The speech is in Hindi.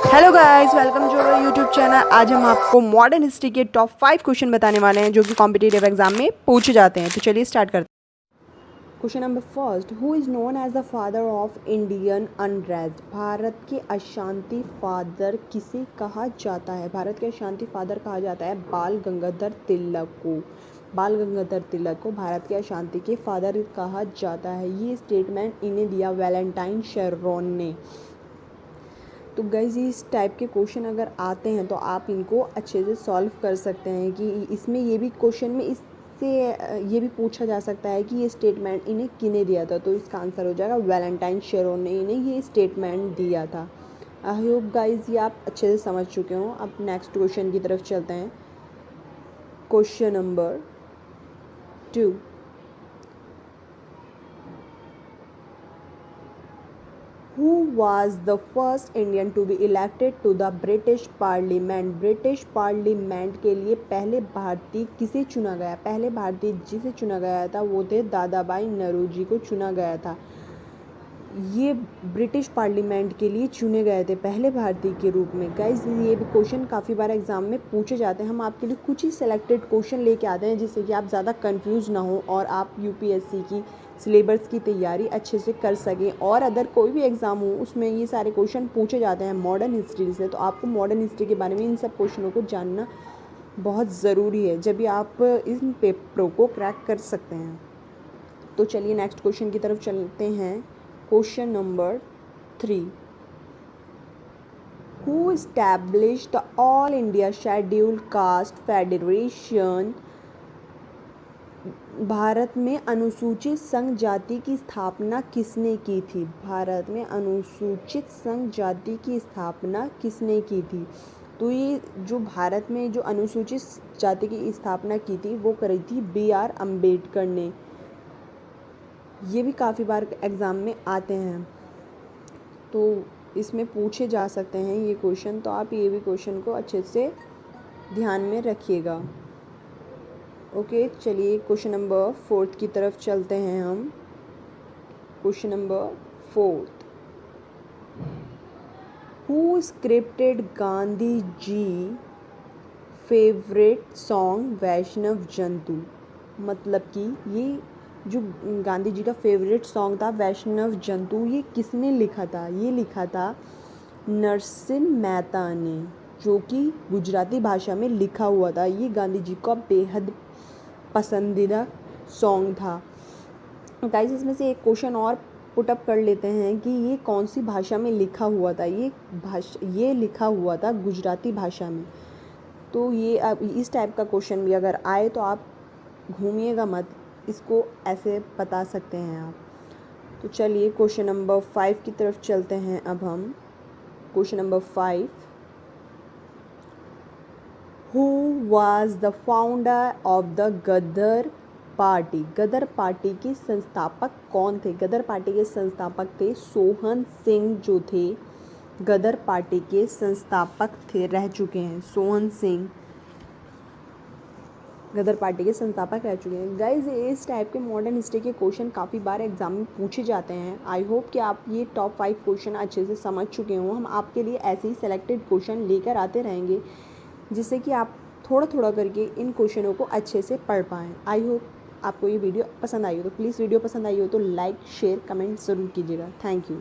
Hello guys, welcome to our YouTube channel. आज हम आपको मॉडर्न हिस्ट्री के टॉप 5 क्वेश्चन बताने वाले हैं जो कि कॉम्पिटिटिव एग्जाम में पूछे जाते हैं। तो चलिए स्टार्ट करते हैं। Question number first, who is known as the father of Indian unrest? Bharat के अशांति फादर किसे कहा जाता है? भारत के अशांति फादर कहा जाता है बाल गंगाधर तिलक को। बाल गंगाधर तिलक को भारत के अशांति के फादर कहा जाता है। ये स्टेटमेंट इन्हें दिया वैलेंटाइन शेररॉन ने। तो गाइज इस टाइप के क्वेश्चन अगर आते हैं तो आप इनको अच्छे से सॉल्व कर सकते हैं कि इसमें ये भी क्वेश्चन में इससे ये भी पूछा जा सकता है कि ये स्टेटमेंट इन्हें किने दिया था। तो इसका आंसर हो जाएगा वैलेंटाइन शेररॉन ने इन्हें ये स्टेटमेंट दिया था। आई होप गाइज ये आप अच्छे से समझ चुके हो। अब नेक्स्ट क्वेश्चन की तरफ चलते हैं। Question number 2, Who was the first Indian to be elected to the British Parliament? British parliament के लिए पहले भारतीय किसे चुना गया? पहले भारतीय जिसे चुना गया था वो थे दादा भाई नौरोजी को चुना गया था। ये ब्रिटिश पार्लियामेंट के लिए चुने गए थे पहले भारतीय के रूप में। गाइज ये भी क्वेश्चन काफ़ी बार एग्जाम में पूछे जाते हैं। हम आपके लिए कुछ ही सिलेक्टेड क्वेश्चन लेके आते हैं जिससे कि आप ज़्यादा कंफ्यूज ना हो और आप यूपीएससी की सिलेबस की तैयारी अच्छे से कर सकें। और अगर कोई भी एग्ज़ाम हो उसमें ये सारे क्वेश्चन पूछे जाते हैं मॉडर्न हिस्ट्री से, तो आपको मॉडर्न हिस्ट्री के बारे में इन सब क्वेश्चनों को जानना बहुत ज़रूरी है जब भी आप इन पेपरों को क्रैक कर सकते हैं। तो चलिए नेक्स्ट क्वेश्चन की तरफ चलते हैं। Question number 3, Who established the All India Scheduled Caste Federation? Bharat में अनुसूचित संघ जाति की स्थापना किसने की थी? भारत में अनुसूचित संघ जाति की स्थापना किसने की थी? तो ये जो भारत में जो अनुसूचित जाति की स्थापना की थी वो करी थी BR अम्बेडकर ने। ये भी काफ़ी बार एग्ज़ाम में आते हैं तो इसमें पूछे जा सकते हैं ये क्वेश्चन। तो आप ये भी क्वेश्चन को अच्छे से ध्यान में रखिएगा। ओके, चलिए क्वेश्चन नंबर 4 की तरफ चलते हैं हम। Question number 4, who scripted Gandhi ji favourite song Vaishnav जंतु? मतलब कि ये जो गांधी जी का फेवरेट सॉन्ग था वैष्णव जंतु, ये किसने लिखा था? ये लिखा था नरसिम्हा मेहता ने, जो कि गुजराती भाषा में लिखा हुआ था। ये गांधी जी का बेहद पसंदीदा सॉन्ग था। गाइस इसमें से एक क्वेश्चन और पुटअप कर लेते हैं कि ये कौन सी भाषा में लिखा हुआ था? ये लिखा हुआ था गुजराती भाषा में। तो ये अब इस टाइप का क्वेश्चन भी अगर आए तो आप घूमिएगा मत, इसको ऐसे बता सकते हैं आप। तो चलिए क्वेश्चन नंबर 5 की तरफ चलते हैं अब हम। Question number 5, who was the founder of the Ghadar party? Ghadar party के संस्थापक कौन थे? गदर पार्टी के संस्थापक थे सोहन सिंह, जो थे गदर पार्टी के संस्थापक थे, रह चुके हैं। सोहन सिंह गदर पार्टी के संस्थापक रह चुके हैं। गाइज इस टाइप के मॉडर्न हिस्ट्री के क्वेश्चन काफ़ी बार एग्जाम में पूछे जाते हैं। आई होप कि आप ये टॉप 5 क्वेश्चन अच्छे से समझ चुके हों। हम आपके लिए ऐसे ही सेलेक्टेड क्वेश्चन लेकर आते रहेंगे जिससे कि आप थोड़ा थोड़ा करके इन क्वेश्चनों को अच्छे से पढ़ पाएँ। आई होप आपको ये वीडियो पसंद आई हो। तो प्लीज़ वीडियो पसंद आई हो तो लाइक शेयर कमेंट ज़रूर कीजिएगा। Thank you.